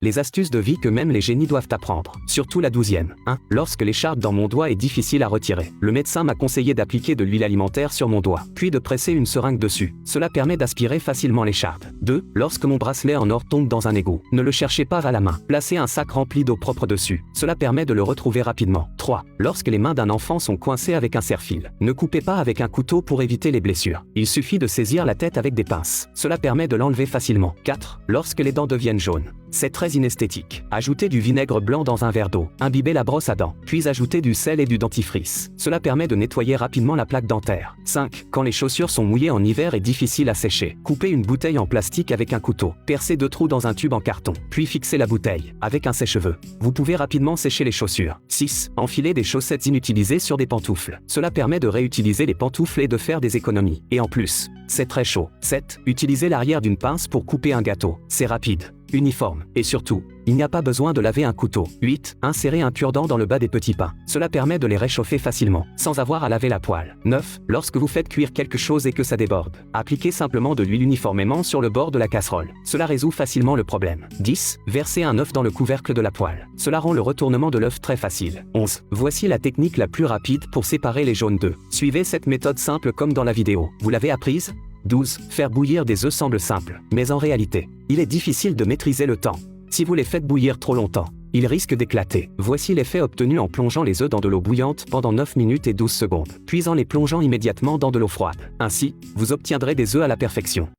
Les astuces de vie que même les génies doivent apprendre. Surtout la 12e. 1. Lorsque l'écharpe dans mon doigt est difficile à retirer. Le médecin m'a conseillé d'appliquer de l'huile alimentaire sur mon doigt, puis de presser une seringue dessus. Cela permet d'aspirer facilement l'écharpe. 2. Lorsque mon bracelet en or tombe dans un égout. Ne le cherchez pas à la main. Placez un sac rempli d'eau propre dessus. Cela permet de le retrouver rapidement. 3. Lorsque les mains d'un enfant sont coincées avec un serre-fil. Ne coupez pas avec un couteau pour éviter les blessures. Il suffit de saisir la tête avec des pinces. Cela permet de l'enlever facilement. 4. Lorsque les dents deviennent jaunes. C'est très inesthétique. Ajoutez du vinaigre blanc dans un verre d'eau. Imbibez la brosse à dents. Puis ajoutez du sel et du dentifrice. Cela permet de nettoyer rapidement la plaque dentaire. 5. Quand les chaussures sont mouillées en hiver et difficiles à sécher. Coupez une bouteille en plastique avec un couteau. Percez 2 trous dans un tube en carton. Puis fixez la bouteille avec un sèche-cheveux. Vous pouvez rapidement sécher les chaussures. 6. Enfilez des chaussettes inutilisées sur des pantoufles. Cela permet de réutiliser les pantoufles et de faire des économies. Et en plus, c'est très chaud. 7. Utilisez l'arrière d'une pince pour couper un gâteau. C'est rapide, uniforme, et surtout, il n'y a pas besoin de laver un couteau. 8. Insérez un cure-dent dans le bas des petits pains. Cela permet de les réchauffer facilement, sans avoir à laver la poêle. 9. Lorsque vous faites cuire quelque chose et que ça déborde, appliquez simplement de l'huile uniformément sur le bord de la casserole. Cela résout facilement le problème. 10. Versez un œuf dans le couvercle de la poêle. Cela rend le retournement de l'œuf très facile. 11. Voici la technique la plus rapide pour séparer les jaunes d'œufs. Suivez cette méthode simple comme dans la vidéo. Vous l'avez apprise ? 12. Faire bouillir des œufs semble simple, mais en réalité, il est difficile de maîtriser le temps. Si vous les faites bouillir trop longtemps, ils risquent d'éclater. Voici l'effet obtenu en plongeant les œufs dans de l'eau bouillante pendant 9 minutes et 12 secondes, puis en les plongeant immédiatement dans de l'eau froide. Ainsi, vous obtiendrez des œufs à la perfection.